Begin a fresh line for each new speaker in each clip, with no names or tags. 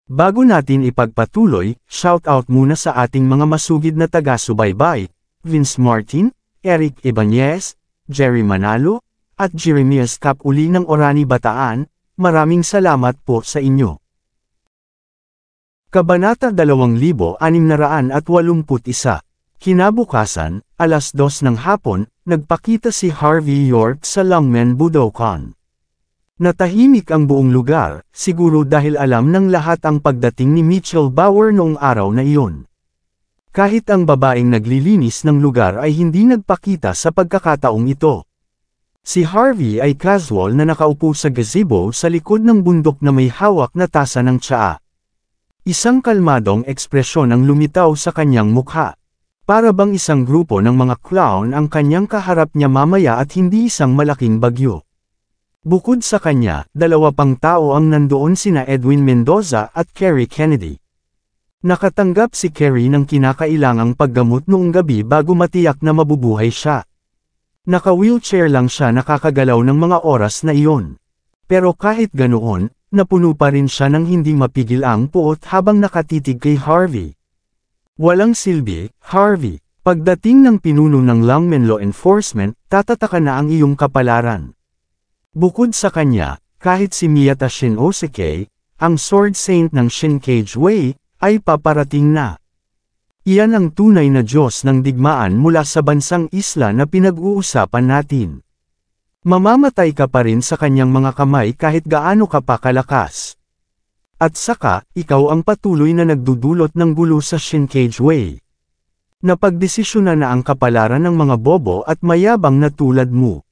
Bago natin ipagpatuloy, shoutout muna sa ating mga masugid na taga-subaybay, Vince Martin, Eric Ibanez, Jerry Manalo, at Jeremias Capuli ng Orani Bataan, maraming salamat po sa inyo. Kabanata 2681. Kinabukasan, alas 2 ng hapon, nagpakita si Harvey York sa Longmen Budokan. Natahimik ang buong lugar, siguro dahil alam ng lahat ang pagdating ni Mitchell Bauer noong araw na iyon. Kahit ang babaeng naglilinis ng lugar ay hindi nagpakita sa pagkakataong ito. Si Harvey ay casual na nakaupo sa gazebo sa likod ng bundok na may hawak na tasa ng tsaa. Isang kalmadong ekspresyon ang lumitaw sa kanyang mukha. Para bang isang grupo ng mga clown ang kanyang kaharap niya mamaya at hindi isang malaking bagyo. Bukod sa kanya, dalawa pang tao ang nandoon sina Edwin Mendoza at Kerry Kennedy. Nakatanggap si Kerry ng kinakailangang paggamot noong gabi bago matiyak na mabubuhay siya. Naka-wheelchair lang siya nakakagalaw ng mga oras na iyon. Pero kahit ganoon, napuno pa rin siya ng hindi mapigil ang puot habang nakatitig kay Harvey. Walang silbi, Harvey. Pagdating ng pinuno ng Longmen Law Enforcement, tatataka na ang iyong kapalaran. Bukod sa kanya, kahit si Miyata Shin-Oseke, ang Sword Saint ng Shinkage Way, ay paparating na. Iyan ang tunay na Diyos ng digmaan mula sa bansang isla na pinag-uusapan natin. Mamamatay ka pa rin sa kanyang mga kamay kahit gaano ka pa kalakas. At saka, ikaw ang patuloy na nagdudulot ng gulo sa Shinkage Way. Napagdesisyonan na ang kapalaran ng mga bobo at mayabang na tulad mo.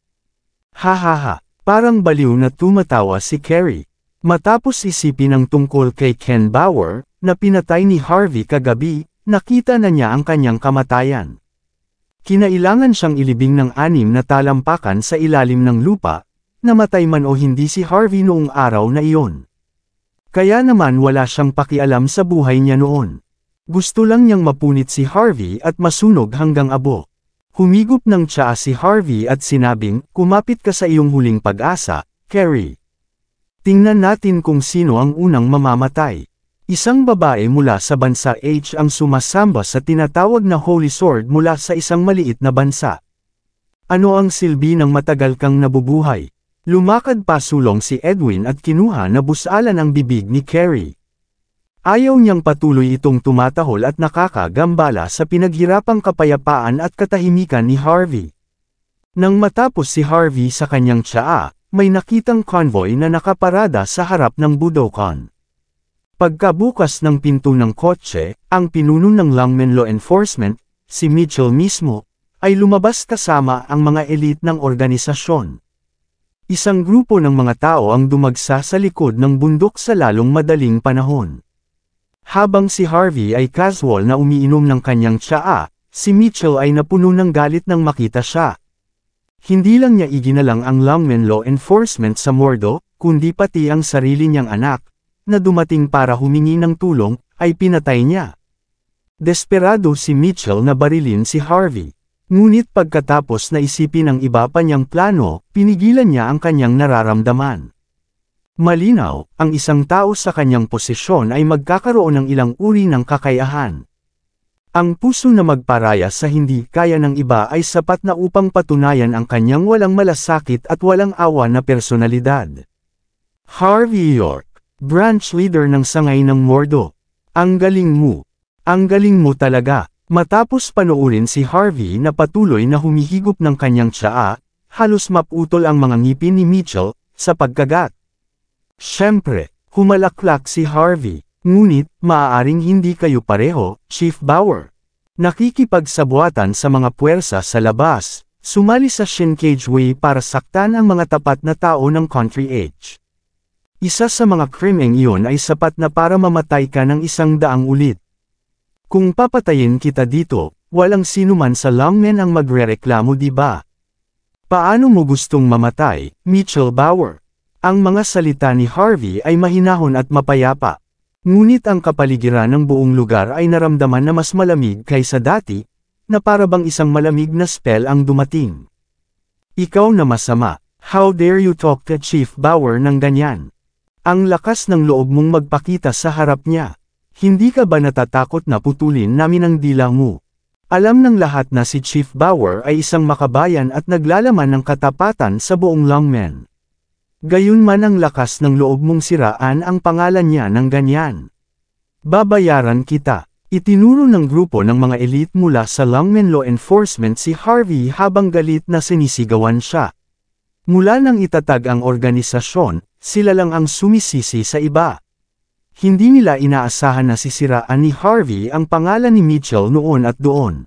Hahaha, parang baliw na tumatawa si Kerry. Matapos isipin ang tungkol kay Ken Bauer, na pinatay ni Harvey kagabi, nakita na niya ang kanyang kamatayan. Kinailangan siyang ilibing ng 6 na talampakan sa ilalim ng lupa, namatay man o hindi si Harvey noong araw na iyon. Kaya naman wala siyang pakialam sa buhay niya noon. Gusto lang niyang mapunit si Harvey at masunog hanggang abo. Humigop ng tsaa si Harvey at sinabing, kumapit ka sa iyong huling pag-asa, Kerry. Tingnan natin kung sino ang unang mamamatay. Isang babae mula sa bansa H ang sumasamba sa tinatawag na Holy Sword mula sa isang maliit na bansa. Ano ang silbi ng matagal kang nabubuhay? Lumakad pa sulong si Edwin at kinuha na busalan ang bibig ni Kerry. Ayaw niyang patuloy itong tumatahol at nakakagambala sa pinaghirapang kapayapaan at katahimikan ni Harvey. Nang matapos si Harvey sa kanyang tsaa, may nakitang convoy na nakaparada sa harap ng Budokan. Pagkabukas ng pinto ng kotse, ang pinuno ng Longmen Law Enforcement, si Mitchell mismo, ay lumabas kasama ang mga elite ng organisasyon. Isang grupo ng mga tao ang dumagsa sa likod ng bundok sa lalong madaling panahon. Habang si Harvey ay casual na umiinom ng kanyang tsaa, si Mitchell ay napuno ng galit nang makita siya. Hindi lang niya iginalang ang Longmen Law Enforcement sa mordo, kundi pati ang sarili niyang anak, na dumating para humingi ng tulong, ay pinatay niya. Desperado si Mitchell na barilin si Harvey. Ngunit pagkatapos na isipin ang iba pa niyang plano, pinigilan niya ang kanyang nararamdaman. Malinaw, ang isang tao sa kanyang posisyon ay magkakaroon ng ilang uri ng kakayahan. Ang puso na magparaya sa hindi kaya ng iba ay sapat na upang patunayan ang kanyang walang malasakit at walang awa na personalidad. Harvey York, branch leader ng sangay ng mordo. Ang galing mo. Ang galing mo talaga. Matapos panoorin si Harvey na patuloy na humihigop ng kanyang tsaa, halos maputol ang mga ngipin ni Mitchell, sa pagkagat. Siyempre, humalaklak si Harvey, ngunit, maaaring hindi kayo pareho, Chief Bauer. Nakikipagsabuatan sa mga puwersa sa labas, sumali sa Shinkage Way para saktan ang mga tapat na tao ng Country H. Isa sa mga krimeng iyon ay sapat na para mamatay ka ng 100 ulit. Kung papatayin kita dito, walang sinuman sa Longmen ang magrereklamo, di ba? Paano mo gustong mamatay, Mitchell Bauer? Ang mga salita ni Harvey ay mahinahon at mapayapa. Ngunit ang kapaligiran ng buong lugar ay naramdaman na mas malamig kaysa dati, na para bang isang malamig na spell ang dumating. Ikaw na masama, how dare you talk to Chief Bauer ng ganyan? Ang lakas ng loob mong magpakita sa harap niya. Hindi ka ba natatakot na putulin namin ang dila mo? Alam ng lahat na si Chief Bauer ay isang makabayan at naglalaman ng katapatan sa buong Longmen. Gayunman ang lakas ng loob mong siraan ang pangalan niya ng ganyan. Babayaran kita. Itinuro ng grupo ng mga elite mula sa Longmen Law Enforcement si Harvey habang galit na sinisigawan siya. Mula nang itatag ang organisasyon, sila lang ang sumisisi sa iba. Hindi nila inaasahan na sisiraan ni Harvey ang pangalan ni Mitchell noon at doon.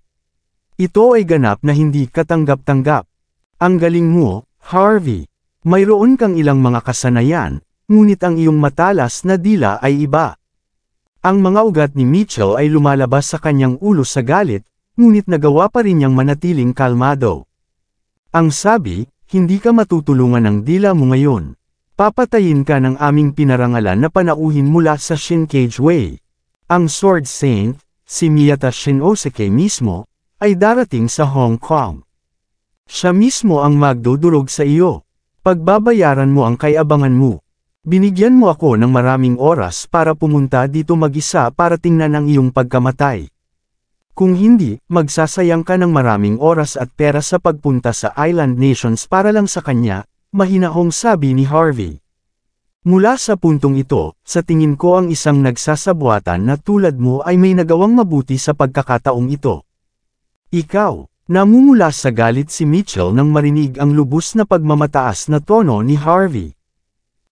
Ito ay ganap na hindi katanggap-tanggap. Ang galing mo, Harvey. Mayroon kang ilang mga kasanayan, ngunit ang iyong matalas na dila ay iba. Ang mga ugat ni Mitchell ay lumalabas sa kanyang ulo sa galit, ngunit nagawa pa rin niyang manatiling kalmado. Ang sabi, hindi ka matutulungan ng dila mo ngayon. Papatayin ka ng aming pinarangalan na panauhin mula sa Shinkage Way. Ang Sword Saint, si Miyata Shinnosuke mismo, ay darating sa Hong Kong. Siya mismo ang magdudurog sa iyo. Pagbabayaran mo ang kayabangan mo. Binigyan mo ako ng maraming oras para pumunta dito mag-isa para tingnan ang iyong pagkamatay. Kung hindi, magsasayang ka ng maraming oras at pera sa pagpunta sa Island Nations para lang sa kanya, mahinahong sabi ni Harvey. Mula sa puntong ito, sa tingin ko ang isang nagsasabuatan na tulad mo ay may nagawang mabuti sa pagkakataong ito. Ikaw, namumula sa galit si Mitchell nang marinig ang lubos na pagmamataas na tono ni Harvey.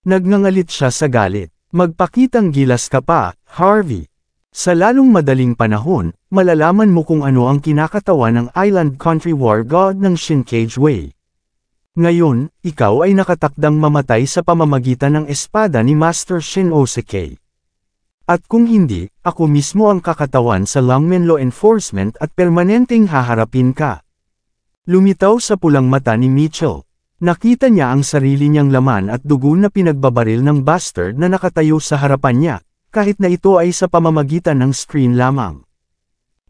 Nagngangalit siya sa galit. Magpakitang gilas ka pa, Harvey. Sa lalong madaling panahon, malalaman mo kung ano ang kinakatawan ng Island Country War God ng Shinkage Way. Ngayon, ikaw ay nakatakdang mamatay sa pamamagitan ng espada ni Master Shinnosuke. At kung hindi, ako mismo ang kakatawan sa Longmen Law Enforcement at permanenteng haharapin ka. Lumitaw sa pulang mata ni Mitchell. Nakita niya ang sarili niyang laman at dugo na pinagbabaril ng bastard na nakatayo sa harapan niya, kahit na ito ay sa pamamagitan ng screen lamang.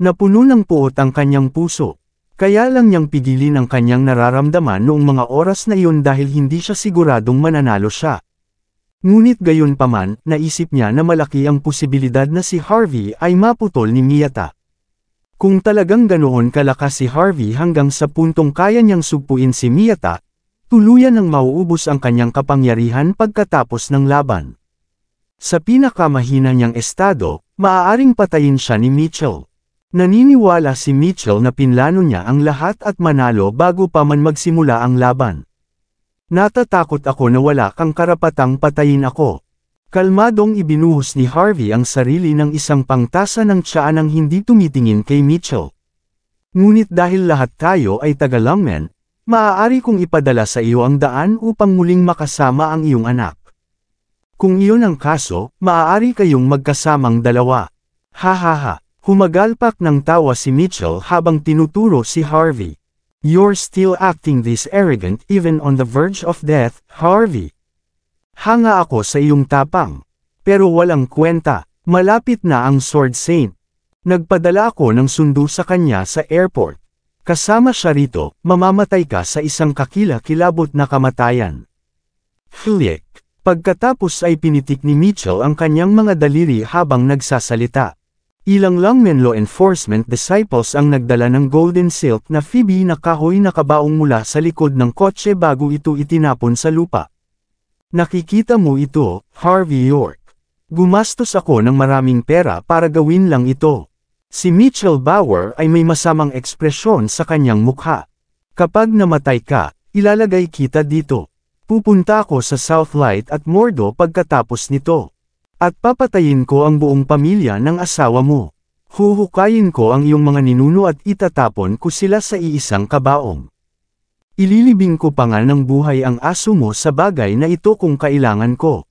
Napuno ng puot ang kanyang puso. Kaya lang niyang pigilin ang kanyang nararamdaman noong mga oras na iyon dahil hindi siya siguradong mananalo siya. Ngunit gayon paman, naisip niya na malaki ang posibilidad na si Harvey ay maputol ni Miyata. Kung talagang ganoon kalakas si Harvey hanggang sa puntong kaya niyang sugpuin si Miyata, tuluyan nang mauubos ang kanyang kapangyarihan pagkatapos ng laban. Sa pinakamahina niyang estado, maaaring patayin siya ni Mitchell. Naniniwala si Mitchell na pinlano niya ang lahat at manalo bago pa man magsimula ang laban. Natatakot ako na wala kang karapatang patayin ako. Kalmadong ibinuhos ni Harvey ang sarili ng isang pangtasa ng tiyaan nang hindi tumitingin kay Mitchell. Ngunit dahil lahat tayo ay taga-Longmen, maaari kong ipadala sa iyo ang daan upang muling makasama ang iyong anak. Kung iyon ang kaso, maaari kayong magkasamang dalawa. Hahaha, humagalpak ng tawa si Mitchell habang tinuturo si Harvey. You're still acting this arrogant even on the verge of death, Harvey. Hanga ako sa iyong tapang. Pero walang kwenta, malapit na ang Sword Saint. Nagpadala ako ng sundo sa kanya sa airport. Kasama siya rito, mamamatay ka sa isang kakilakilabot na kamatayan. Flick. Pagkatapos ay pinitik ni Mitchell ang kanyang mga daliri habang nagsasalita. Ilang Longmen Law Enforcement disciples ang nagdala ng golden silk na Phoebe na kahoy na kabaong mula sa likod ng kotse bago ito itinapon sa lupa. Nakikita mo ito, Harvey York. Gumastos ako ng maraming pera para gawin lang ito. Si Mitchell Bauer ay may masamang ekspresyon sa kanyang mukha. Kapag namatay ka, ilalagay kita dito. Pupunta ako sa Southlight at Mordo pagkatapos nito. At papatayin ko ang buong pamilya ng asawa mo. Huhukayin ko ang iyong mga ninuno at itatapon ko sila sa iisang kabaong. Ililibing ko pa nga ng buhay ang aso mo sa bagay na ito kung kailangan ko.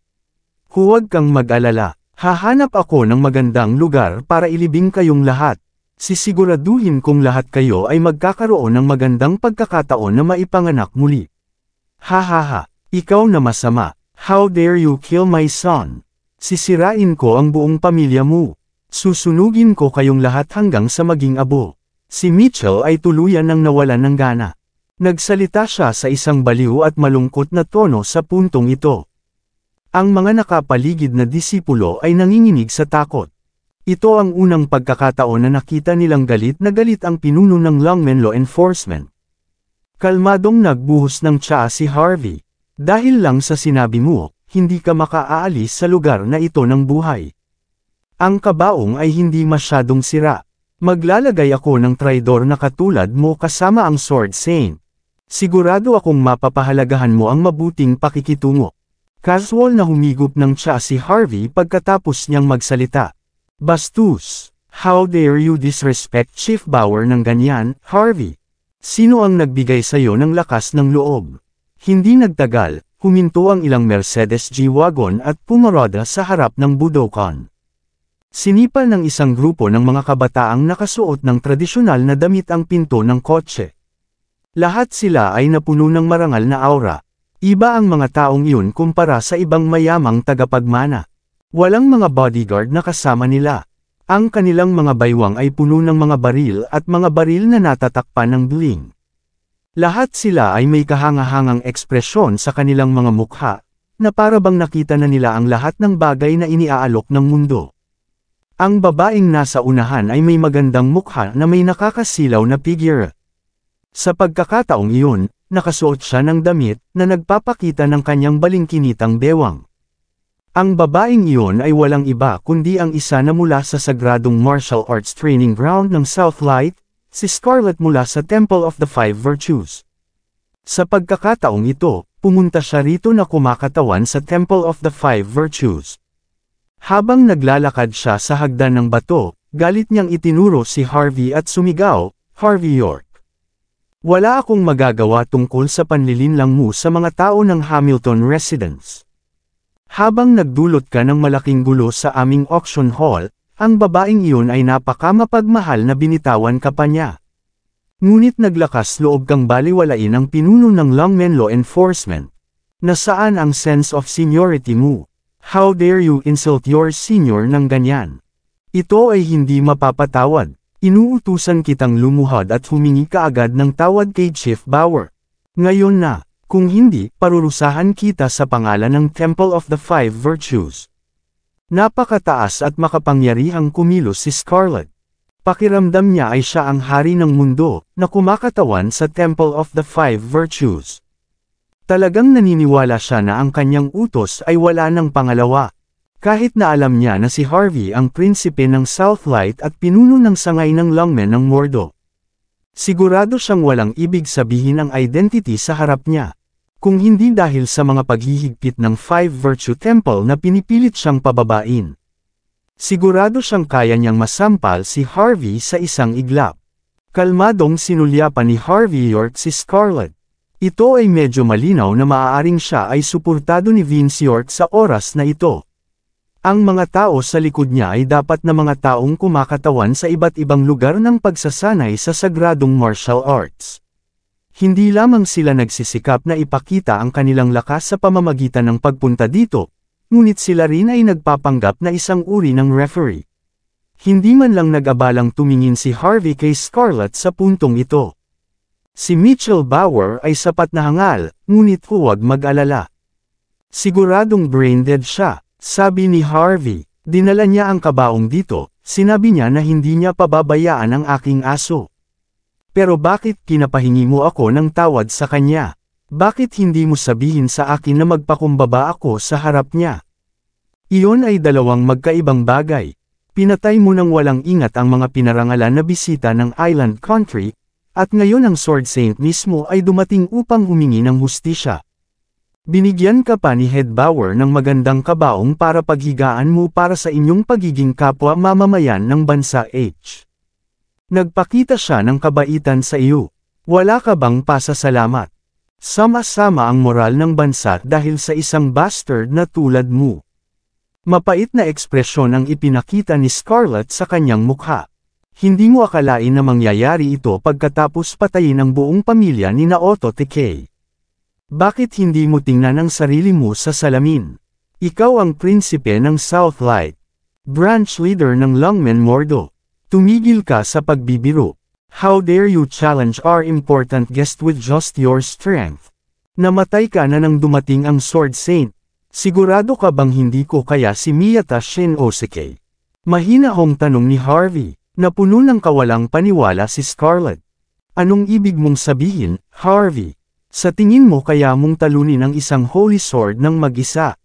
Huwag kang mag-alala, hahanap ako ng magandang lugar para ilibing kayong lahat. Sisiguraduhin kong lahat kayo ay magkakaroon ng magandang pagkakataon na maipanganak muli. Hahaha, ikaw na masama. How dare you kill my son? Sisirain ko ang buong pamilya mo. Susunugin ko kayong lahat hanggang sa maging abo. Si Mitchell ay tuluyan nang nawalan ng gana. Nagsalita siya sa isang baliw at malungkot na tono sa puntong ito. Ang mga nakapaligid na disipulo ay nanginginig sa takot. Ito ang unang pagkakataon na nakita nilang galit ang pinuno ng Longmen Law Enforcement. Kalmadong nagbuhos ng tsaa si Harvey. Dahil lang sa sinabi mo, hindi ka makaalis sa lugar na ito ng buhay. Ang kabaong ay hindi masyadong sira. Maglalagay ako ng traidor na katulad mo kasama ang Sword Saint. Sigurado akong mapapahalagahan mo ang mabuting pakikitungo. Casual na humigop ng tsaa si Harvey pagkatapos niyang magsalita. Bastos! How dare you disrespect Chief Bauer ng ganyan, Harvey? Sino ang nagbigay sa'yo ng lakas ng loob? Hindi nagtagal, huminto ang ilang Mercedes G-Wagon at pumarada sa harap ng Budokan. Sinipal ng isang grupo ng mga kabataang nakasuot ng tradisyonal na damit ang pinto ng kotse. Lahat sila ay napuno ng marangal na aura. Iba ang mga taong iyon kumpara sa ibang mayamang tagapagmana. Walang mga bodyguard na kasama nila. Ang kanilang mga baywang ay puno ng mga baril at mga baril na natatakpan ng bling. Lahat sila ay may kahangahangang ekspresyon sa kanilang mga mukha, na para bang nakita na nila ang lahat ng bagay na iniaalok ng mundo. Ang babaeng nasa unahan ay may magandang mukha na may nakakasilaw na figure. Sa pagkakataong iyon, nakasuot siya ng damit na nagpapakita ng kanyang balingkinitang bewang. Ang babaeng iyon ay walang iba kundi ang isa na mula sa sagradong martial arts training ground ng Southlight, si Scarlett mula sa Temple of the Five Virtues. Sa pagkakataong ito, pumunta siya rito na kumakatawan sa Temple of the Five Virtues. Habang naglalakad siya sa hagdan ng bato, galit niyang itinuro si Harvey at sumigaw, "Harvey York! Wala akong magagawa tungkol sa panlilinlang mo sa mga tao ng Hamilton Residence. Habang nagdulot ka ng malaking gulo sa aming auction hall, ang babaeng iyon ay napakamapagmahal na binitawan ka pa niya. Ngunit naglakas loob kang baliwalain ang pinuno ng Longmen Law Enforcement. Nasaan ang sense of seniority mo? How dare you insult your senior ng ganyan? Ito ay hindi mapapatawad. Inuutusan kitang lumuhad at humingi kaagad ng tawad kay Chief Bauer. Ngayon na, kung hindi, parurusahan kita sa pangalan ng Temple of the Five Virtues." Napakataas at makapangyarihang kumilos si Scarlett. Pakiramdam niya ay siya ang hari ng mundo, na kumakatawan sa Temple of the Five Virtues. Talagang naniniwala siya na ang kanyang utos ay wala ng pangalawa. Kahit na alam niya na si Harvey ang prinsipe ng Southlight at pinuno ng sangay ng Longmen ng Mordo. Sigurado siyang walang ibig sabihin ang identity sa harap niya. Kung hindi dahil sa mga paghihigpit ng Five Virtue Temple na pinipilit siyang pababain. Sigurado siyang kaya niyang masampal si Harvey sa isang iglap. Kalmadong sinulyapan ni Harvey York si Scarlett. Ito ay medyo malinaw na maaaring siya ay suportado ni Vince York sa oras na ito. Ang mga tao sa likod niya ay dapat na mga taong kumakatawan sa iba't ibang lugar ng pagsasanay sa sagradong martial arts. Hindi lamang sila nagsisikap na ipakita ang kanilang lakas sa pamamagitan ng pagpunta dito, ngunit sila rin ay nagpapanggap na isang uri ng referee. Hindi man lang nag-abalang tumingin si Harvey kay Scarlett sa puntong ito. Si Mitchell Bauer ay sapat na hangal, ngunit huwag mag-alala. Siguradong brain-dead siya, sabi ni Harvey. Dinala niya ang kabaong dito, sinabi niya na hindi niya pababayaan ang aking aso. Pero bakit pinapahingi mo ako ng tawad sa kanya? Bakit hindi mo sabihin sa akin na magpakumbaba ako sa harap niya? Iyon ay dalawang magkaibang bagay. Pinatay mo nang walang ingat ang mga pinarangalan na bisita ng Island Country, at ngayon ang Sword Saint mismo ay dumating upang humingi ng hustisya. Binigyan ka pa ni Head Bauer ng magandang kabaong para paghigaan mo para sa inyong pagiging kapwa mamamayan ng bansa H. Nagpakita siya ng kabaitan sa iyo. Wala ka bang pasasalamat? Sama-sama ang moral ng bansa dahil sa isang bastard na tulad mo. Mapait na ekspresyon ang ipinakita ni Scarlett sa kanyang mukha. Hindi mo akalain na mangyayari ito pagkatapos patayin ang buong pamilya ni Naoto Takei. Bakit hindi mo tingnan ang sarili mo sa salamin? Ikaw ang prinsipe ng Southlight. Branch leader ng Longmen Mordo. Tumigil ka sa pagbibiro. How dare you challenge our important guest with just your strength? Namatay ka na nang dumating ang Sword Saint. Sigurado ka bang hindi ko kaya si Miyata Shinnosuke? Mahinahong tanong ni Harvey, na puno ng kawalang paniwala si Scarlett. Anong ibig mong sabihin, Harvey? Sa tingin mo kaya mong talunin ang isang holy sword ng mag-isa?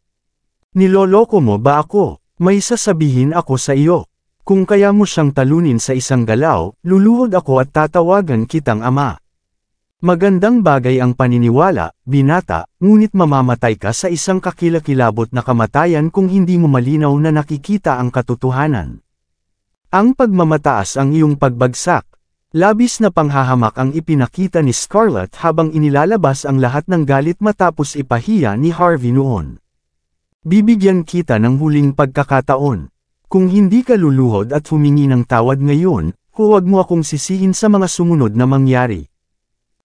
Niloloko mo ba ako? May sasabihin ako sa iyo. Kung kaya mo siyang talunin sa isang galaw, luluhod ako at tatawagan kitang ama. Magandang bagay ang paniniwala, binata, ngunit mamamatay ka sa isang kakilakilabot na kamatayan kung hindi mo malinaw na nakikita ang katotohanan. Ang pagmamataas ang iyong pagbagsak. Labis na panghahamak ang ipinakita ni Scarlett habang inilalabas ang lahat ng galit matapos ipahiya ni Harvey noon. Bibigyan kita ng huling pagkakataon. Kung hindi ka luluhod at humingi ng tawad ngayon, huwag mo akong sisihin sa mga sumunod na mangyari.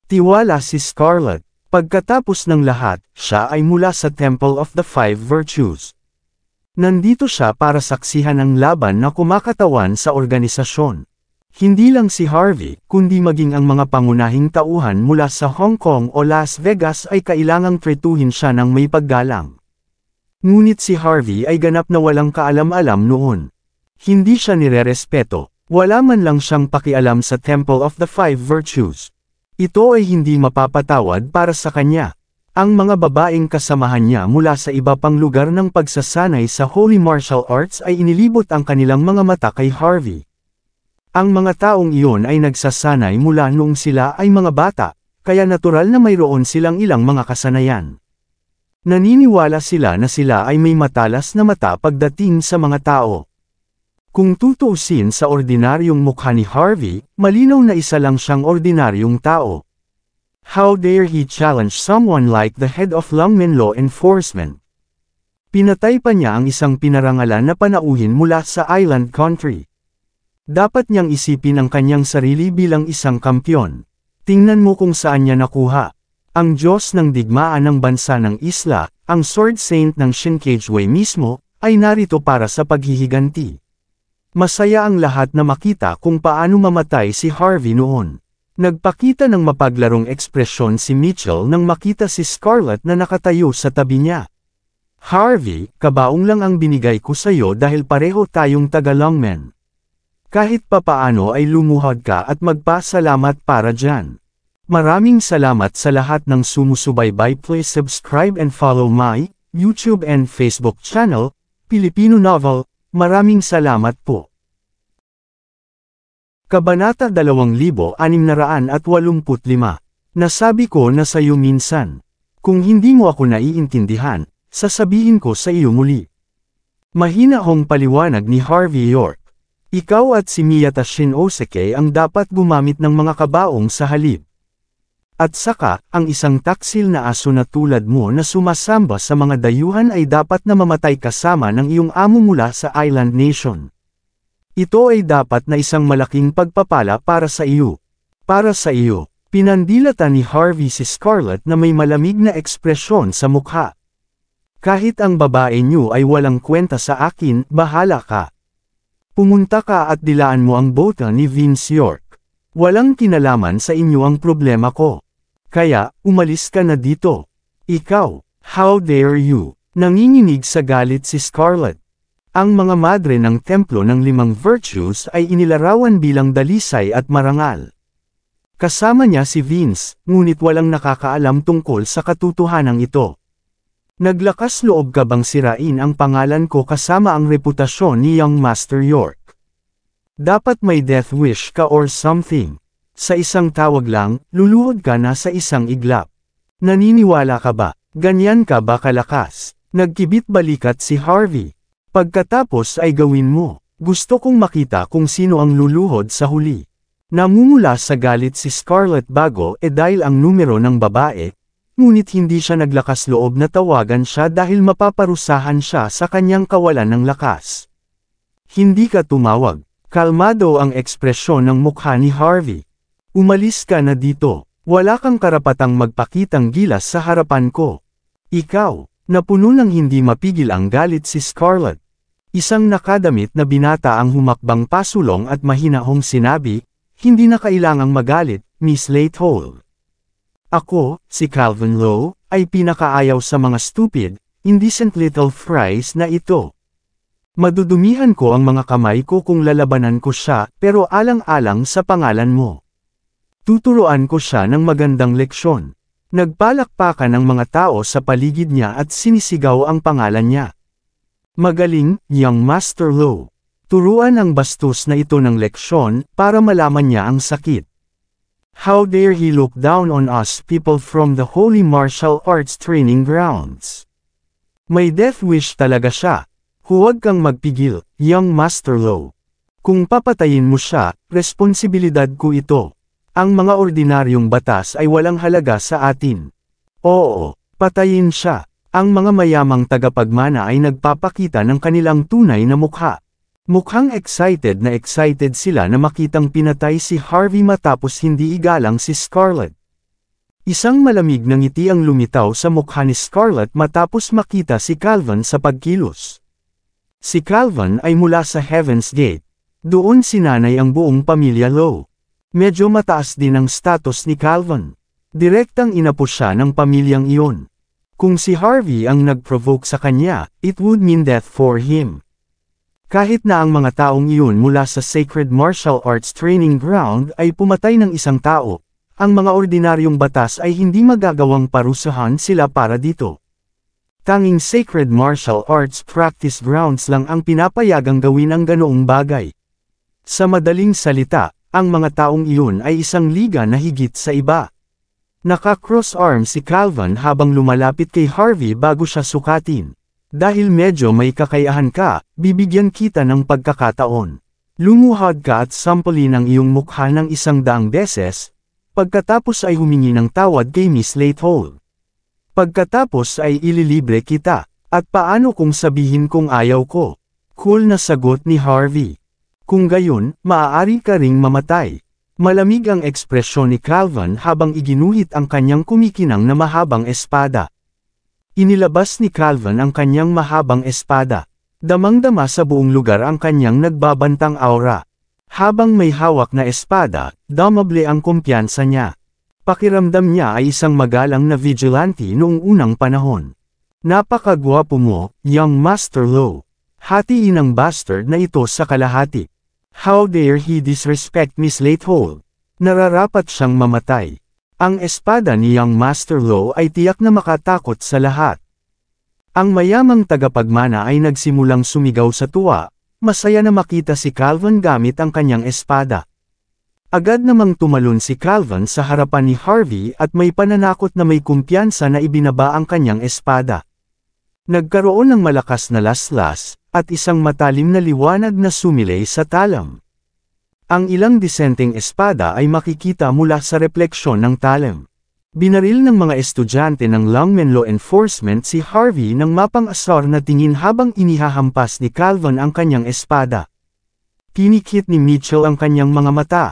Tiwala si Scarlett. Pagkatapos ng lahat, siya ay mula sa Temple of the Five Virtues. Nandito siya para saksihan ang laban na kumakatawan sa organisasyon. Hindi lang si Harvey, kundi maging ang mga pangunahing tauhan mula sa Hong Kong o Las Vegas ay kailangang tretuhin siya ng may paggalang. Ngunit si Harvey ay ganap na walang kaalam-alam noon. Hindi siya nirerespeto, wala man lang siyang pakialam sa Temple of the Five Virtues. Ito ay hindi mapapatawad para sa kanya. Ang mga babaeng kasamahan niya mula sa iba pang lugar ng pagsasanay sa Holy Martial Arts ay inilibot ang kanilang mga mata kay Harvey. Ang mga taong iyon ay nagsasanay mula noong sila ay mga bata, kaya natural na mayroon silang ilang mga kasanayan. Naniniwala sila ay may matalas na mata pagdating sa mga tao. Kung tutuusin sa ordinaryong mukha ni Harvey, malinaw na isa lang siyang ordinaryong tao. How dare he challenge someone like the head of Lungmen Law Enforcement? Pinatay pa niya ang isang pinarangalan na panauhin mula sa island country. Dapat niyang isipin ang kanyang sarili bilang isang kampyon. Tingnan mo kung saan niya nakuha. Ang Diyos ng digmaan ng bansa ng isla, ang Sword Saint ng Shinkage-Wei mismo, ay narito para sa paghihiganti. Masaya ang lahat na makita kung paano mamatay si Harvey noon. Nagpakita ng mapaglarong ekspresyon si Mitchell nang makita si Scarlett na nakatayo sa tabi niya. Harvey, kabaong lang ang binigay ko sa'yo dahil pareho tayong taga-Lungmen. Kahit papaano ay lumuhod ka at magpasalamat para dyan. Maraming salamat sa lahat ng sumusubaybay. Please subscribe and follow my YouTube and Facebook channel, Filipino Novel. Maraming salamat po. Kabanata 2685. Nasabi ko na sa iyo minsan. Kung hindi mo ako naiintindihan, sasabihin ko sa iyo muli. Mahinahong paliwanag ni Harvey York. Ikaw at si Miyata Shinnosuke ang dapat gumamit ng mga kabaong sa halip. At saka, ang isang taksil na aso na tulad mo na sumasamba sa mga dayuhan ay dapat na mamatay kasama ng iyong amo mula sa Island Nation. Ito ay dapat na isang malaking pagpapala para sa iyo. Para sa iyo, pinandilatan ni Harvey si Scarlett na may malamig na ekspresyon sa mukha. Kahit ang babae niyo ay walang kwenta sa akin, bahala ka. Pumunta ka at dilaan mo ang bota ni Vince York. Walang kinalaman sa inyo ang problema ko. Kaya, umalis ka na dito. Ikaw, how dare you? Nanginginig sa galit si Scarlett. Ang mga madre ng templo ng 5 virtues ay inilarawan bilang dalisay at marangal. Kasama niya si Vince, ngunit walang nakakaalam tungkol sa katotohanan ito. Naglakas loob ka bang sirain ang pangalan ko kasama ang reputasyon ni Young Master York? Dapat may death wish ka or something. Sa isang tawag lang, luluhod ka na sa isang iglap. Naniniwala ka ba? Ganyan ka ba kalakas? Nagkibit balikat si Harvey. Pagkatapos ay gawin mo. Gusto kong makita kung sino ang luluhod sa huli. Namumula sa galit si Scarlett bago dahil ang numero ng babae, ngunit hindi siya naglakas loob na tawagan siya dahil mapaparusahan siya sa kanyang kawalan ng lakas. Hindi ka tumawag. Kalmado ang ekspresyon ng mukha ni Harvey. Umalis ka na dito. Wala kang karapatang magpakitang gilas sa harapan ko. Ikaw, napuno ng hindi mapigil ang galit si Scarlett. Isang nakadamit na binata ang humakbang pasulong at mahinahong sinabi, hindi na kailangang magalit, Miss Laythole. Ako, si Calvin Lowe, ay pinakaayaw sa mga stupid, indecent little fries na ito. Madudumihan ko ang mga kamay ko kung lalabanan ko siya, pero alang-alang sa pangalan mo. Tuturuan ko siya ng magandang leksyon. Nagpalakpakan ang mga tao sa paligid niya at sinisigaw ang pangalan niya. Magaling, young Master Lo. Turuan ang bastos na ito ng leksyon para malaman niya ang sakit. How dare he look down on us people from the Holy Martial Arts Training Grounds. May death wish talaga siya. Huwag kang magpigil, young Master Lo. Kung papatayin mo siya, responsibilidad ko ito. Ang mga ordinaryong batas ay walang halaga sa atin. Oo, patayin siya. Ang mga mayamang tagapagmana ay nagpapakita ng kanilang tunay na mukha. Mukhang excited sila na makitang pinatay si Harvey matapos hindi igalang si Scarlett. Isang malamig na ngiti ang lumitaw sa mukha ni Scarlett matapos makita si Calvin sa pagkilos. Si Calvin ay mula sa Heaven's Gate. Doon sinanay ang buong pamilya Lo. Medyo mataas din ang status ni Calvin. Direktang inapo siya ng pamilyang iyon. Kung si Harvey ang nag-provoke sa kanya, it would mean death for him. Kahit na ang mga taong iyon mula sa Sacred Martial Arts Training Ground ay pumatay ng isang tao, ang mga ordinaryong batas ay hindi magagawang parusahan sila para dito. Tanging Sacred Martial Arts Practice Grounds lang ang pinapayagang gawin ang ganoong bagay. Sa madaling salita, ang mga taong iyon ay isang liga na higit sa iba. Naka-cross arm si Calvin habang lumalapit kay Harvey bago siya sukatin. Dahil medyo may kakayahan ka, bibigyan kita ng pagkakataon. Lumuhod ka at sampulin ang iyong mukha ng 100 beses, pagkatapos ay humingi ng tawad kay Miss Latehole. Pagkatapos ay ililibre kita. At paano kung sabihin kong ayaw ko? Cool na sagot ni Harvey. Kung gayon, maaari ka ring mamatay. Malamig ang ekspresyon ni Calvin habang iginuhit ang kanyang kumikinang na mahabang espada. Inilabas ni Calvin ang kanyang mahabang espada. Damang-dama sa buong lugar ang kanyang nagbabantang aura. Habang may hawak na espada, damable ang kumpiyansa niya. Pakiramdam niya ay isang magalang na vigilante noong unang panahon. Napakagwapo mo, young Master Lo. Hatiin ang bastard na ito sa kalahati. How dare he disrespect Miss Latehole? Nararapat siyang mamatay. Ang espada ni young Master Lo ay tiyak na makatakot sa lahat. Ang mayamang tagapagmana ay nagsimulang sumigaw sa tuwa, masaya na makita si Calvin gamit ang kanyang espada. Agad namang tumalon si Calvin sa harapan ni Harvey at may pananakot na may kumpiyansa na ibinaba ang kanyang espada. Nagkaroon ng malakas na laslas, at isang matalim na liwanag na sumilay sa talam. Ang ilang disenteng espada ay makikita mula sa refleksyon ng talam. Binaril ng mga estudyante ng Longmen Law Enforcement si Harvey ng mapang-asar na tingin habang inihahampas ni Calvin ang kanyang espada. Pinikit ni Mitchell ang kanyang mga mata.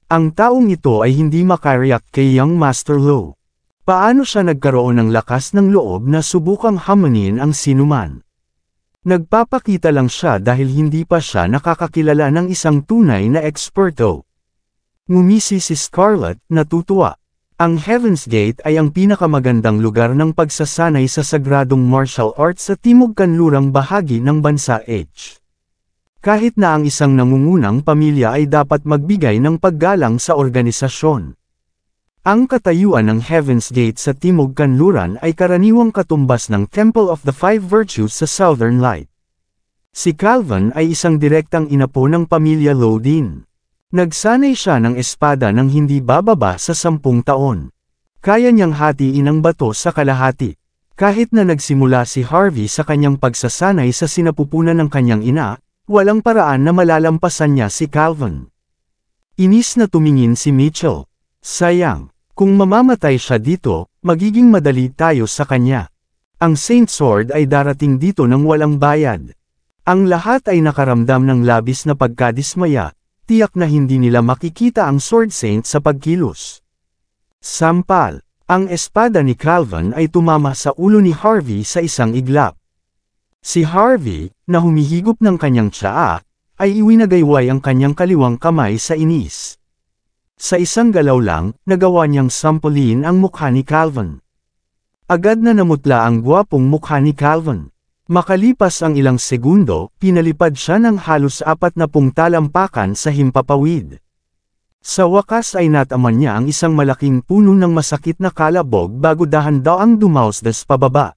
Ang taong ito ay hindi makareact kay young Master Lo. Paano siya nagkaroon ng lakas ng loob na subukang hamunin ang sinuman? Nagpapakita lang siya dahil hindi pa siya nakakakilala ng isang tunay na eksperto. Ngumisi si Scarlett, natutuwa. Ang Heaven's Gate ay ang pinakamagandang lugar ng pagsasanay sa sagradong martial arts sa timog kanlurang bahagi ng bansa H. Kahit na ang isang nangungunang pamilya ay dapat magbigay ng paggalang sa organisasyon. Ang katayuan ng Heaven's Gate sa Timog Kanluran ay karaniwang katumbas ng Temple of the Five Virtues sa Southern Light. Si Calvin ay isang direktang inapo ng pamilya Lo din. Nagsanay siya ng espada nang hindi bababa sa 10 taon. Kaya niyang hatiin ang bato sa kalahati. Kahit na nagsimula si Harvey sa kanyang pagsasanay sa sinapupunan ng kanyang ina, walang paraan na malalampasan niya si Calvin. Inis na tumingin si Mitchell. Sayang. Kung mamamatay siya dito, magiging madali tayo sa kanya. Ang Saint Sword ay darating dito ng walang bayad. Ang lahat ay nakaramdam ng labis na pagkadismaya, tiyak na hindi nila makikita ang Sword Saint sa pagkilos. Sampal. Ang espada ni Calvin ay tumama sa ulo ni Harvey sa isang iglap. Si Harvey, na humihigop ng kanyang tsaa, ay iwinagayway ang kanyang kaliwang kamay sa inis. Sa isang galaw lang, nagawa niyang sampulin ang mukha ni Calvin. Agad na namutla ang gwapong mukha ni Calvin. Makalipas ang ilang segundo, pinalipad siya ng halos 40 talampakan sa himpapawid. Sa wakas ay nataman niya ang isang malaking puno ng masakit na kalabog bago dahan-daang dumausdas pababa.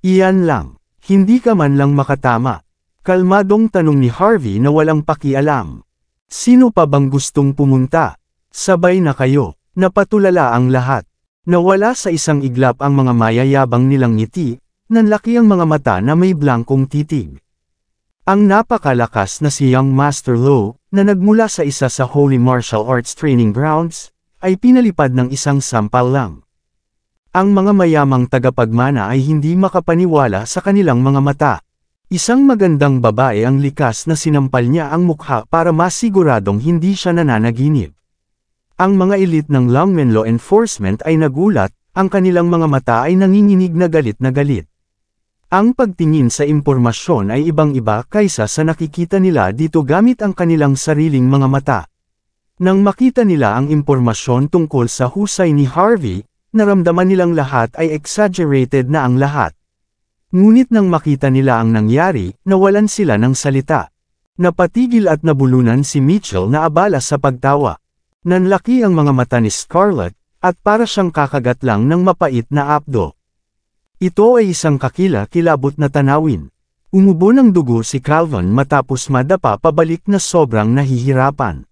Iyan lang, hindi ka man lang makatama. Kalmadong tanong ni Harvey na walang pakialam. Sino pa bang gustong pumunta? Sabay na kayo. Napatulala ang lahat. Nawala sa isang iglap ang mga mayayabang nilang ngiti, nanlaki ang mga mata na may blankong titig. Ang napakalakas na si Young Master Lo, na nagmula sa isa sa Holy Martial Arts Training Grounds, ay pinalipad ng isang sampal lang. Ang mga mayamang tagapagmana ay hindi makapaniwala sa kanilang mga mata. Isang magandang babae ang likas na sinampal niya ang mukha para masiguradong hindi siya nananaginip. Ang mga elite ng Longmen Law Enforcement ay nagulat, ang kanilang mga mata ay nanginginig na galit na galit. Ang pagtingin sa impormasyon ay ibang-iba kaysa sa nakikita nila dito gamit ang kanilang sariling mga mata. Nang makita nila ang impormasyon tungkol sa husay ni Harvey, naramdaman nilang lahat ay exaggerated na ang lahat. Ngunit nang makita nila ang nangyari, nawalan sila ng salita. Napatigil at nabulunan si Mitchell na abala sa pagtawa. Nanlaki ang mga mata ni Scarlett, at para siyang kakagat lang ng mapait na apdo. Ito ay isang kakila-kilabot na tanawin. Umubo ng dugo si Calvin matapos madapa pabalik na sobrang nahihirapan.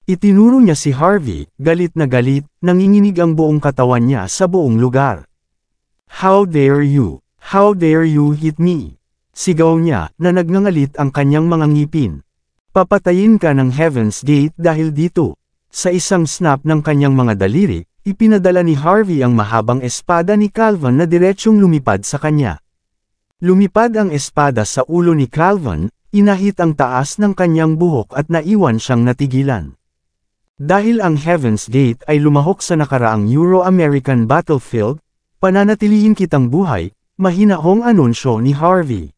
Itinuro niya si Harvey, galit na galit, nanginginig ang buong katawan niya sa buong lugar. How dare you? How dare you hit me? Sigaw niya, na nagngangalit ang kanyang mga ngipin. Papatayin ka ng Heaven's Gate dahil dito. Sa isang snap ng kanyang mga daliri, ipinadala ni Harvey ang mahabang espada ni Calvin na diretsyong lumipad sa kanya. Lumipad ang espada sa ulo ni Calvin, inahit ang taas ng kanyang buhok at naiwan siyang natigilan. Dahil ang Heaven's Gate ay lumahok sa nakaraang Euro-American battlefield, pananatilihin kitang buhay, mahinahong anunsyo ni Harvey.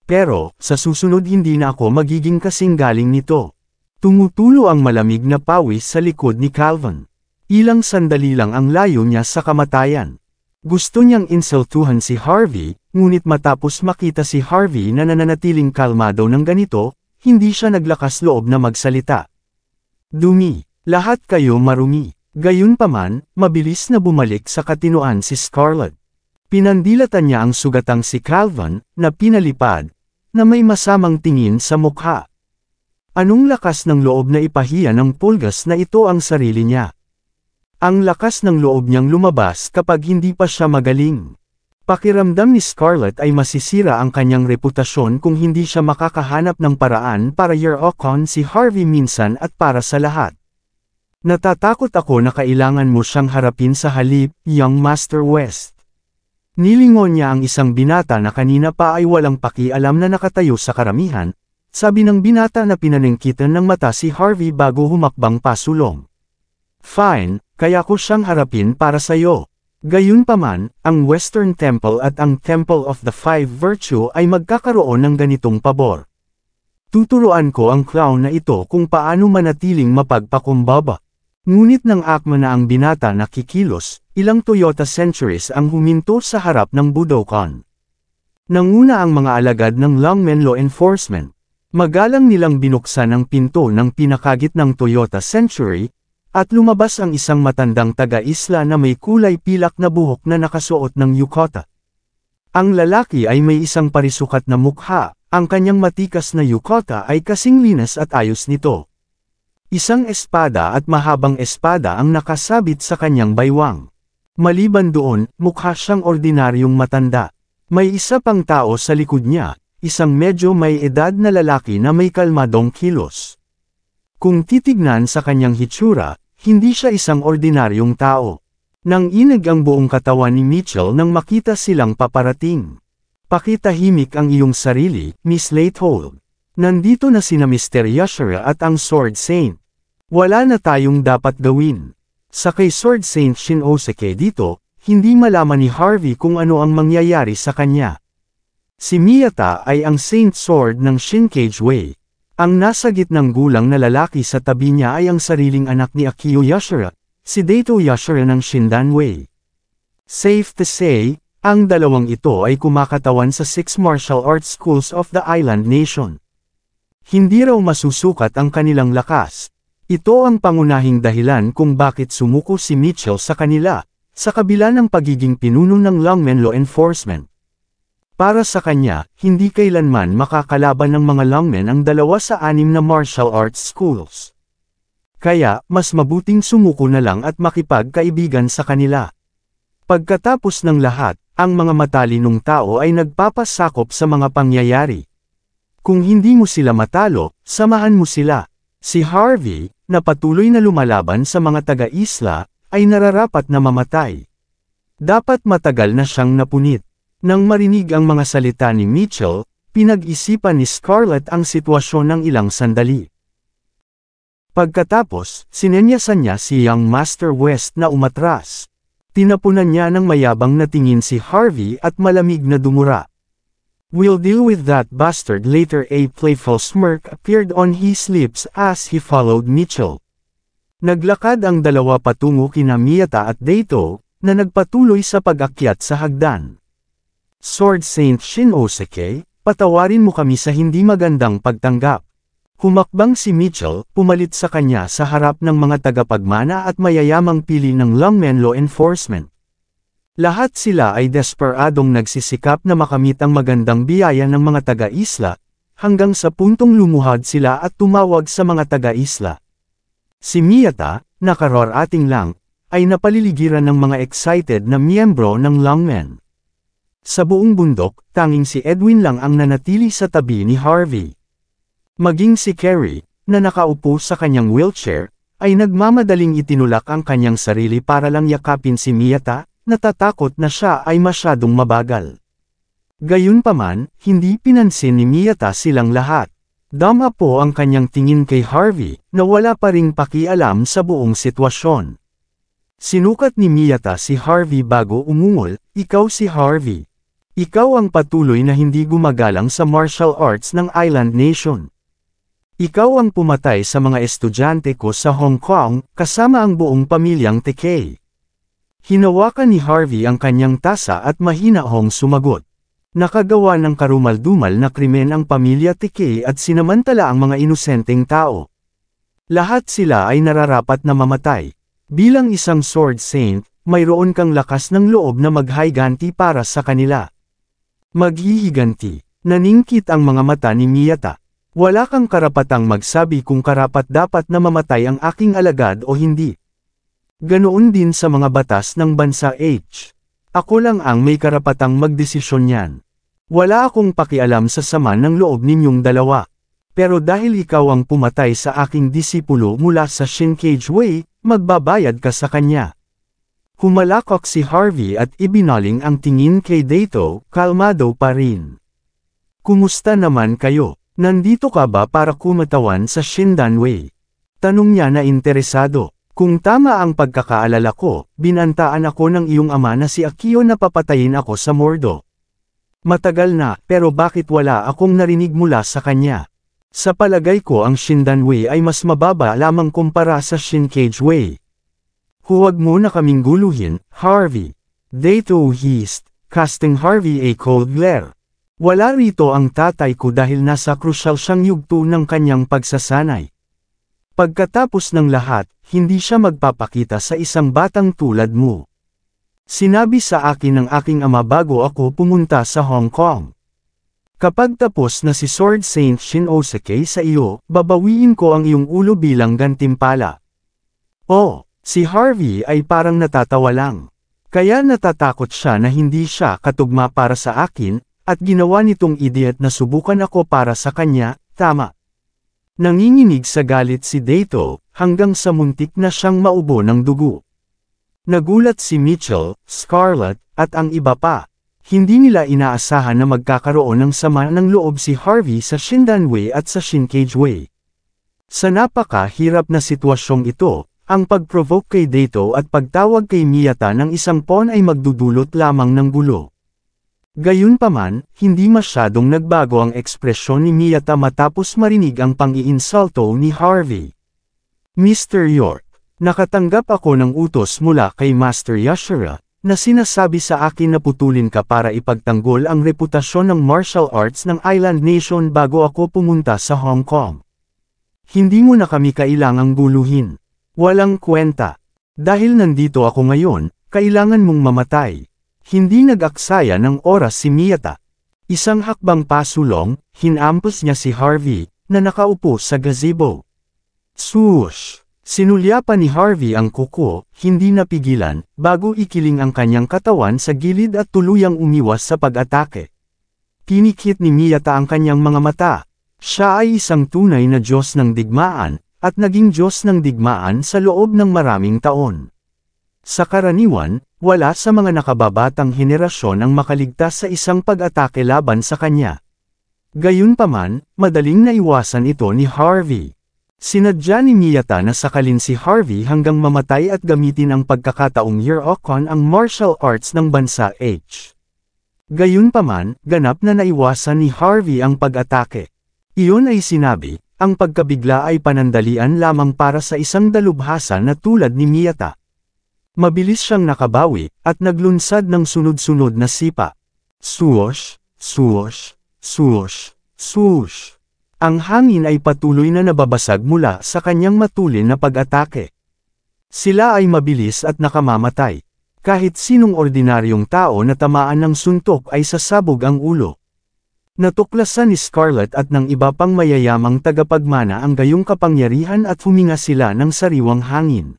Pero, sa susunod hindi na ako magiging kasing galing nito. Tumutulo ang malamig na pawis sa likod ni Calvin. Ilang sandali lang ang layo niya sa kamatayan. Gusto niyang insultuhan si Harvey, ngunit matapos makita si Harvey na nananatiling kalmado ng ganito, hindi siya naglakas loob na magsalita. Dumi, lahat kayo marumi. Gayunpaman, mabilis na bumalik sa katinoan si Scarlett. Pinandilatan niya ang sugatang si Calvin, na pinalipad, na may masamang tingin sa mukha. Anong lakas ng loob na ipahiya ng pulgas na ito ang sarili niya? Ang lakas ng loob niyang lumabas kapag hindi pa siya magaling. Pakiramdam ni Scarlett ay masisira ang kanyang reputasyon kung hindi siya makakahanap ng paraan para year-okon si Harvey minsan at para sa lahat. Natatakot ako na kailangan mo siyang harapin sa halip, Young Master West. Nilingon niya ang isang binata na kanina pa ay walang pakialam na nakatayo sa karamihan, sabi ng binata na pinaningkitan ng mata si Harvey bago humakbang pasulong. Fine, kaya ko siyang harapin para sa'yo. Gayunpaman, ang Western Temple at ang Temple of the Five Virtue ay magkakaroon ng ganitong pabor. Tuturuan ko ang clown na ito kung paano manatiling mapagpakumbaba. Ngunit nang akma na ang binata na kikilos, ilang Toyota Centuries ang huminto sa harap ng Budokan. Nanguna ang mga alagad ng Longmen Law Enforcement. Magalang nilang binuksan ang pinto ng pinakagitnang Toyota Century, at lumabas ang isang matandang taga-isla na may kulay pilak na buhok na nakasuot ng yukata. Ang lalaki ay may isang parisukat na mukha, ang kanyang matikas na yukata ay kasing linas at ayos nito. Isang espada at mahabang espada ang nakasabit sa kanyang baywang. Maliban doon, mukha siyang ordinaryong matanda. May isa pang tao sa likod niya, isang medyo may edad na lalaki na may kalmadong kilos. Kung titignan sa kanyang hitsura, hindi siya isang ordinaryong tao. Nang inag ang buong katawan ni Mitchell nang makita silang paparating. Pakitahimik ang iyong sarili, Miss Latehold. Nandito na sina Mr. Yashara at ang Sword Saint. Wala na tayong dapat gawin. Sa kay Sword Saint Shinnosuke dito, hindi malaman ni Harvey kung ano ang mangyayari sa kanya. Si Miyata ay ang Saint Sword ng Shinkage Way. Ang nasa gitnang gulang na lalaki sa tabi niya ay ang sariling anak ni Akio Yashara, si Daito Yashara ng Shindan Way. Safe to say, ang dalawang ito ay kumakatawan sa 6 martial arts schools of the island nation. Hindi raw masusukat ang kanilang lakas. Ito ang pangunahing dahilan kung bakit sumuko si Mitchell sa kanila, sa kabila ng pagiging pinuno ng Longmen Law Enforcement. Para sa kanya, hindi kailanman makakalaban ng mga Longmen ang 2 sa 6 na martial arts schools. Kaya, mas mabuting sumuko na lang at makipagkaibigan sa kanila. Pagkatapos ng lahat, ang mga matalinong tao ay nagpapasakop sa mga pangyayari. Kung hindi mo sila matalo, samahan mo sila. Si Harvey, na patuloy na lumalaban sa mga taga-isla, ay nararapat na mamatay. Dapat matagal na siyang napunit. Nang marinig ang mga salita ni Mitchell, pinag-isipan ni Scarlett ang sitwasyon ng ilang sandali. Pagkatapos, sinenyasan niya si Young Master West na umatras. Tinapunan niya ng mayabang na tingin si Harvey at malamig na dumura. "We'll deal with that bastard later." A playful smirk appeared on his lips as he followed Mitchell. Naglakad ang dalawa patungo kina Miyata at Dato, na nagpatuloy sa pag-akyat sa hagdan. "Sword Saint Shinnosuke, patawarin mo kami sa hindi magandang pagtanggap." Humakbang si Mitchell, pumalit sa kanya sa harap ng mga tagapagmana at mayayamang pili ng Longmen Law Enforcement. Lahat sila ay desperadong nagsisikap na makamit ang magandang biyaya ng mga taga-isla, hanggang sa puntong lumuhad sila at tumawag sa mga taga-isla. Si Miyata, nakararating lang, ay napaliligiran ng mga excited na miyembro ng Longmen. Sa buong bundok, tanging si Edwin lang ang nanatili sa tabi ni Harvey. Maging si Carrie, na nakaupo sa kanyang wheelchair, ay nagmamadaling itinulak ang kanyang sarili para lang yakapin si Miyata, natatakot na siya ay masyadong mabagal. Gayunpaman, hindi pinansin ni Miyata silang lahat. Dama po ang kanyang tingin kay Harvey, na wala pa ring pakialam sa buong sitwasyon. Sinukat ni Miyata si Harvey bago umungol, "Ikaw si Harvey. Ikaw ang patuloy na hindi gumagalang sa martial arts ng Island Nation. Ikaw ang pumatay sa mga estudyante ko sa Hong Kong, kasama ang buong pamilyang Takei." Hinawakan ni Harvey ang kanyang tasa at mahinahong sumagot. Nakagawa ng karumal-dumal na krimen ang pamilya Takei at sinamantala ang mga inosenteng tao. Lahat sila ay nararapat na mamatay. Bilang isang Sword Saint, mayroon kang lakas ng loob na maghiganti para sa kanila. Maghihiganti. Naningkit ang mga mata ni Miyata. "Wala kang karapatang magsabi kung karapat-dapat na mamatay ang aking alagad o hindi. Ganoon din sa mga batas ng bansa H. Ako lang ang may karapatang magdesisyon niyan. Wala akong pakialam sa sama ng loob ninyong dalawa. Pero dahil ikaw ang pumatay sa aking disipulo mula sa Shinkage Way, magbabayad ka sa kanya." Humalakok si Harvey at ibinaling ang tingin kay Dato, kalmado pa rin. "Kumusta naman kayo? Nandito ka ba para kumatawan sa Shindan Way?" Tanong niya na interesado. "Kung tama ang pagkakaalala ko, binantaan ako ng iyong ama na si Akio na papatayin ako sa Mordo. Matagal na, pero bakit wala akong narinig mula sa kanya? Sa palagay ko ang Shindan Way ay mas mababa lamang kumpara sa Shinkage Way. Huwag mo na kaming guluhin, Harvey." Dato hissed, casting Harvey a cold glare. "Wala rito ang tatay ko dahil nasa krusyal siyang yugto ng kanyang pagsasanay. Pagkatapos ng lahat, hindi siya magpapakita sa isang batang tulad mo. Sinabi sa akin ng aking ama bago ako pumunta sa Hong Kong. Kapag tapos na si Sword Saint Shinnosuke sa iyo, babawiin ko ang iyong ulo bilang gantimpala." Oh, si Harvey ay parang natatawa lang. Kaya natatakot siya na hindi siya katugma para sa akin, at ginawa nitong idiot na subukan ako para sa kanya, tama. Nanginginig sa galit si Dato, hanggang sa muntik na siyang maubo ng dugo. Nagulat si Mitchell, Scarlett, at ang iba pa. Hindi nila inaasahan na magkakaroon ng sama ng loob si Harvey sa Shindan Way at sa Shinkage Way. Sa napakahirap na sitwasyong ito, ang pag-provoke kay Dato at pagtawag kay Miyata ng isang pawn ay magdudulot lamang ng gulo. Gayunpaman, hindi masyadong nagbago ang ekspresyon ni Miyata matapos marinig ang pang-iinsulto ni Harvey. "Mr. York, nakatanggap ako ng utos mula kay Master Yashira, na sinasabi sa akin na putulin ka para ipagtanggol ang reputasyon ng martial arts ng island nation bago ako pumunta sa Hong Kong. Hindi mo na kami kailangang guluhin. Walang kwenta. Dahil nandito ako ngayon, kailangan mong mamatay. Hindi nag-aksaya ng oras si Miyata. Isang hakbang pasulong, hinampas niya si Harvey, na nakaupo sa gazebo. Swoosh! Sinulyapan ni Harvey ang kuko, hindi napigilan, bago ikiling ang kanyang katawan sa gilid at tuluyang umiwas sa pag-atake. Pinikit ni Miyata ang kanyang mga mata. Siya ay isang tunay na Diyos ng digmaan, at naging Diyos ng digmaan sa loob ng maraming taon. Sa karaniwan, wala sa mga nakababatang henerasyon ang makaligtas sa isang pag-atake laban sa kanya. Gayunpaman, madaling naiwasan ito ni Harvey. Sinadya ni Miyata na sakalin si Harvey hanggang mamatay at gamitin ang pagkakataong Year-Okon ang martial arts ng bansa H. Gayunpaman, ganap na naiwasan ni Harvey ang pag-atake. Iyon ay sinabi, ang pagkabigla ay panandalian lamang para sa isang dalubhasa na tulad ni Miyata. Mabilis siyang nakabawi, at naglunsad ng sunod-sunod na sipa. Swoosh, swoosh, swoosh, swoosh. Ang hangin ay patuloy na nababasag mula sa kanyang matulin na pag-atake. Sila ay mabilis at nakamamatay. Kahit sinong ordinaryong tao na tamaan ng suntok ay sasabog ang ulo. Natuklasan ni Scarlett at ng iba pang mayayamang tagapagmana ang gayong kapangyarihan at huminga sila ng sariwang hangin.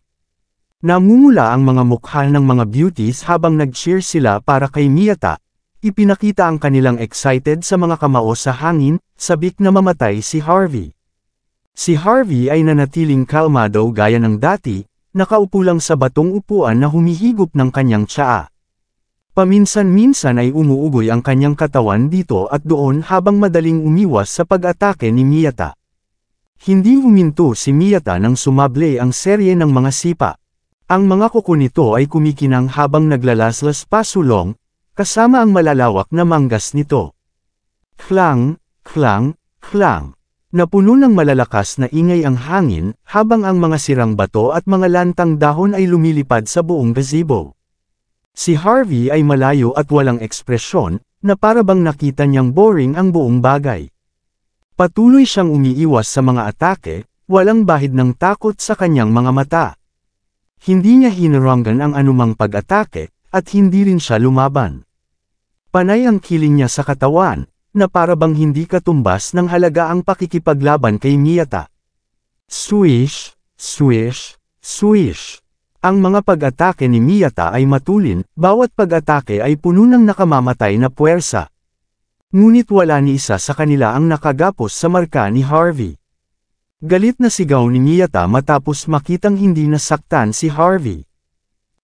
Namumula ang mga mukha ng mga beauties habang nag-cheer sila para kay Miyata. Ipinakita ang kanilang excited sa mga kamao sa hangin, sabik na mamatay si Harvey. Si Harvey ay nanatiling kalmado gaya ng dati, nakaupo lang sa batong upuan na humihigop ng kanyang tsaa. Paminsan-minsan ay umuugoy ang kanyang katawan dito at doon habang madaling umiwas sa pag-atake ni Miyata. Hindi huminto si Miyata nang sumable ang serye ng mga sipa. Ang mga kuko nito ay kumikinang habang naglalaslas pasulong, kasama ang malalawak na manggas nito. Klang, klang, klang. Napuno ng malalakas na ingay ang hangin, habang ang mga sirang bato at mga lantang dahon ay lumilipad sa buong gazebo. Si Harvey ay malayo at walang ekspresyon, na parabang nakita niyang boring ang buong bagay. Patuloy siyang umiiwas sa mga atake, walang bahid ng takot sa kanyang mga mata. Hindi niya hinarangan ang anumang pag-atake, at hindi rin siya lumaban. Panay ang kiling niya sa katawan, na parabang hindi katumbas ng halaga ang pakikipaglaban kay Miyata. Swish, swish, swish. Ang mga pag-atake ni Miyata ay matulin, bawat pag-atake ay puno ng nakamamatay na puwersa. Ngunit wala ni isa sa kanila ang nakagapos sa marka ni Harvey. Galit na sigaw ni Miyata matapos makitang hindi nasaktan si Harvey.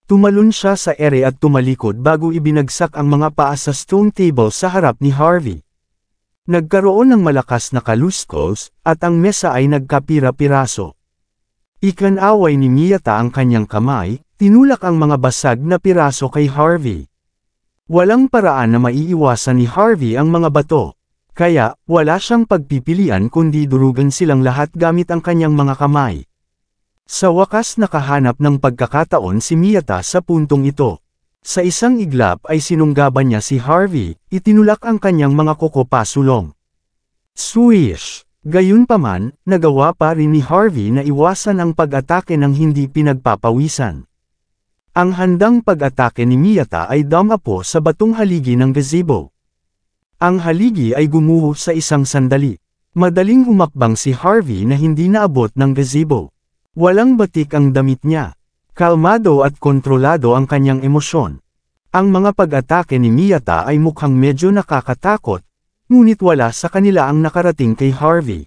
Tumalon siya sa ere at tumalikod bago ibinagsak ang mga paa sa stone table sa harap ni Harvey. Nagkaroon ng malakas na kaluskos, at ang mesa ay nagkapira-piraso. Ikanaway ni Miyata ang kanyang kamay, tinulak ang mga basag na piraso kay Harvey. Walang paraan na maiiwasan ni Harvey ang mga bato, kaya wala siyang pagpipilian kundi durugan silang lahat gamit ang kanyang mga kamay. Sa wakas nakahanap ng pagkakataon si Miyata sa puntong ito. Sa isang iglap ay sinunggaban niya si Harvey, itinulak ang kanyang mga kuko pasulong. Swish! Gayunpaman, nagawa pa rin ni Harvey na iwasan ang pag-atake ng hindi pinagpapawisan. Ang handang pag-atake ni Miyata ay damapo sa batong haligi ng gazebo. Ang haligi ay gumuho sa isang sandali. Madaling humakbang si Harvey na hindi naabot ng gazebo. Walang batik ang damit niya. Kalmado at kontrolado ang kanyang emosyon. Ang mga pag-atake ni Miyata ay mukhang medyo nakakatakot, ngunit wala sa kanila ang nakarating kay Harvey.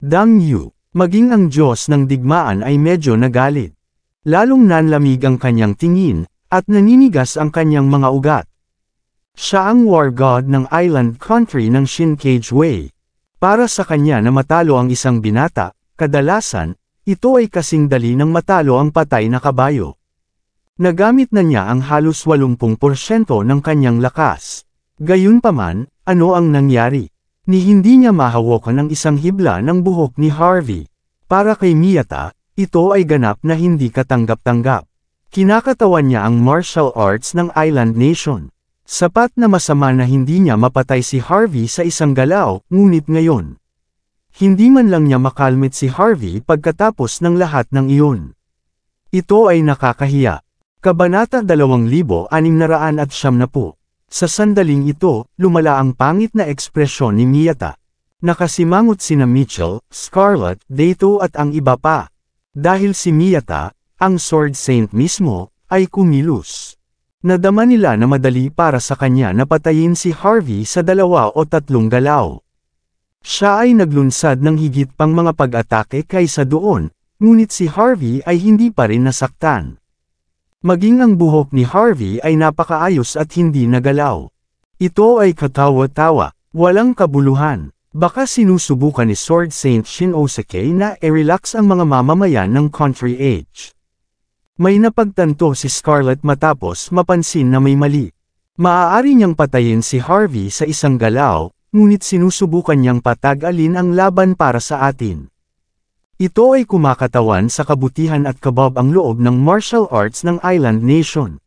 Damn you! Maging ang Diyos ng digmaan ay medyo nagalit. Lalong nanlamig ang kanyang tingin, at naninigas ang kanyang mga ugat. Siya ang war god ng island country ng Shinkage Way. Para sa kanya na matalo ang isang binata, kadalasan, ito ay kasing dali ng matalo ang patay na kabayo. Nagamit na niya ang halos 80% ng kanyang lakas. Gayunpaman, ano ang nangyari? Ni hindi niya mahawakan ang isang hibla ng buhok ni Harvey. Para kay Miyata, ito ay ganap na hindi katanggap-tanggap. Kinakatawan niya ang martial arts ng Island Nation. Sapat na masama na hindi niya mapatay si Harvey sa isang galaw, ngunit ngayon. Hindi man lang niya makalmit si Harvey pagkatapos ng lahat ng iyon. Ito ay nakakahiya. Kabanata 2690. Sa sandaling ito, lumala ang pangit na ekspresyon ni Miyata. Nakasimangot sina Mitchell, Scarlett, Dato at ang iba pa. Dahil si Miyata, ang Sword Saint mismo, ay kumilos. Nadama nila na madali para sa kanya na patayin si Harvey sa 2 o 3 galaw. Siya ay naglunsad ng higit pang mga pag-atake kaysa doon, ngunit si Harvey ay hindi pa rin nasaktan. Maging ang buhok ni Harvey ay napakaayos at hindi nagalaw. Ito ay katawa-tawa, walang kabuluhan. Baka sinusubukan ni Sword Saint Shinnosuke na i-relax ang mga mamamayan ng Country Age. May napagtanto si Scarlett matapos mapansin na may mali. Maaari niyang patayin si Harvey sa isang galaw, ngunit sinusubukan niyang patag-alin ang laban para sa atin. Ito ay kumakatawan sa kabutihan at kabab ang loob ng martial arts ng Island Nation.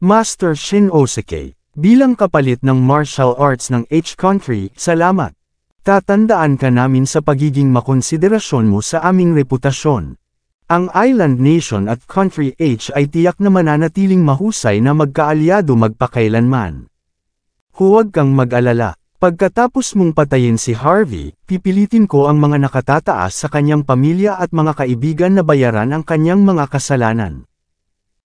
Master Shinnosuke, bilang kapalit ng martial arts ng H-Country, salamat. Tatandaan ka namin sa pagiging makonsiderasyon mo sa aming reputasyon. Ang Island Nation at Country H ay tiyak na mananatiling mahusay na magkaalyado magpakailanman. Huwag kang mag-alala. Pagkatapos mong patayin si Harvey, pipilitin ko ang mga nakatataas sa kanyang pamilya at mga kaibigan na bayaran ang kanyang mga kasalanan.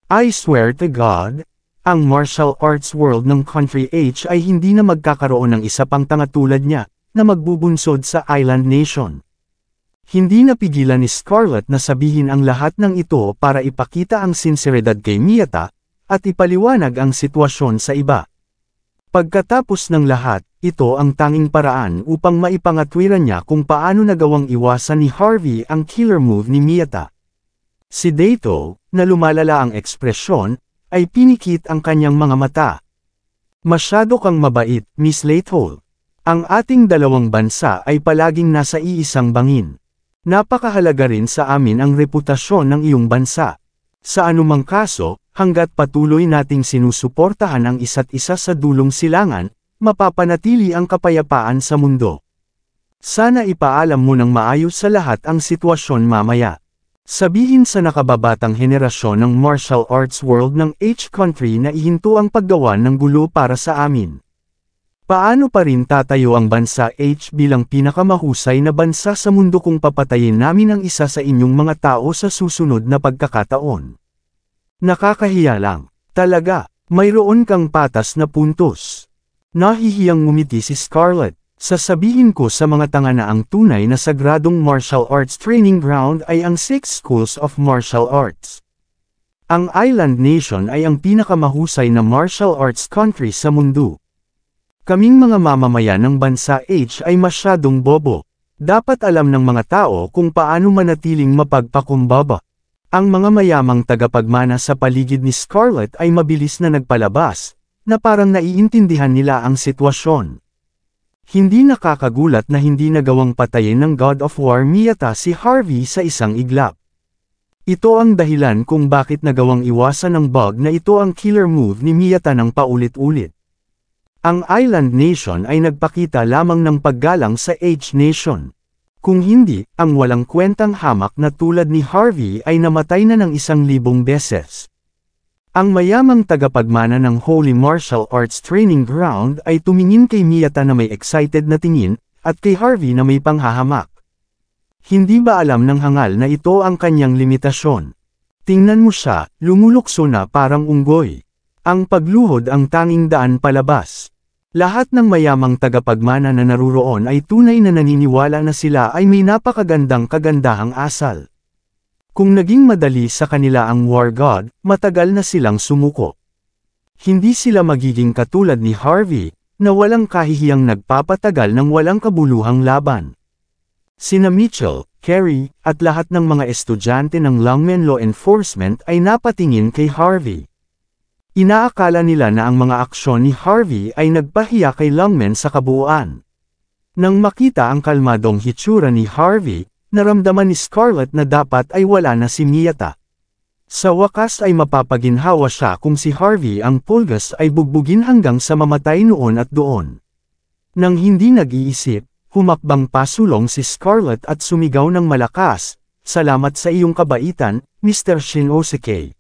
I swear to God, ang martial arts world ng Country H ay hindi na magkakaroon ng isa pang tanga tulad niya, na magbubunsod sa Island Nation. Hindi napigilan ni Scarlett na sabihin ang lahat ng ito para ipakita ang sinseridad kay Miyata, at ipaliwanag ang sitwasyon sa iba. Pagkatapos ng lahat, ito ang tanging paraan upang maipangatwiran niya kung paano nagawang iwasan ni Harvey ang killer move ni Miyata. Si Dato, na lumalala ang ekspresyon, ay pinikit ang kanyang mga mata. Masyado kang mabait, Miss Latehole. Ang ating dalawang bansa ay palaging nasa iisang bangin. Napakahalaga rin sa amin ang reputasyon ng iyong bansa. Sa anumang kaso, hanggat patuloy nating sinusuportahan ang isa't isa sa dulong silangan, mapapanatili ang kapayapaan sa mundo. Sana ipaalam mo ng maayos sa lahat ang sitwasyon mamaya. Sabihin sa nakababatang henerasyon ng martial arts world ng H-Country na ihinto ang paggawa ng gulo para sa amin. Paano pa rin tatayo ang bansa H bilang pinakamahusay na bansa sa mundo kung papatayin namin ang isa sa inyong mga tao sa susunod na pagkakataon? Nakakahiya lang. Talaga, mayroon kang patas na puntos. Nahihiyang ngumiti si Scarlett. Sasabihin ko sa mga tanga na ang tunay na sagradong martial arts training ground ay ang 6 schools of martial arts. Ang Island Nation ay ang pinakamahusay na martial arts country sa mundo. Kaming mga mamamayan ng bansa H ay masyadong bobo. Dapat alam ng mga tao kung paano manatiling mapagpakumbaba. Ang mga mayamang tagapagmana sa paligid ni Scarlett ay mabilis na nagpalabas, na parang naiintindihan nila ang sitwasyon. Hindi nakakagulat na hindi nagawang patayin ng God of War Miyata si Harvey sa isang iglap. Ito ang dahilan kung bakit nagawang iwasan ng bug na ito ang killer move ni Miyata ng paulit-ulit. Ang Island Nation ay nagpakita lamang ng paggalang sa H-Nation. Kung hindi, ang walang kwentang hamak na tulad ni Harvey ay namatay na ng 1,000 beses. Ang mayamang tagapagmana ng Holy Martial Arts Training Ground ay tumingin kay Miyata na may excited na tingin, at kay Harvey na may panghahamak. Hindi ba alam ng hangal na ito ang kanyang limitasyon? Tingnan mo siya, lumulukso na parang unggoy. Ang pagluhod ang tanging daan palabas. Lahat ng mayamang tagapagmana na naruroon ay tunay na naniniwala na sila ay may napakagandang kagandahang asal. Kung naging madali sa kanila ang War God, matagal na silang sumuko. Hindi sila magiging katulad ni Harvey, na walang kahihiyang nagpapatagal ng walang kabuluhang laban. Sina Mitchell, Carey, at lahat ng mga estudyante ng Longmen Law Enforcement ay napatingin kay Harvey. Inaakala nila na ang mga aksyon ni Harvey ay nagpahiya kay Longmen sa kabuuan. Nang makita ang kalmadong hitsura ni Harvey, naramdaman ni Scarlett na dapat ay wala na si Miyata. Sa wakas ay mapapaginhawa siya kung si Harvey ang Pulgas ay bugbugin hanggang sa mamatay noon at doon. Nang hindi nag-iisip, humakbang pasulong si Scarlett at sumigaw ng malakas, "Salamat sa iyong kabaitan, Mr. Shinnosuke."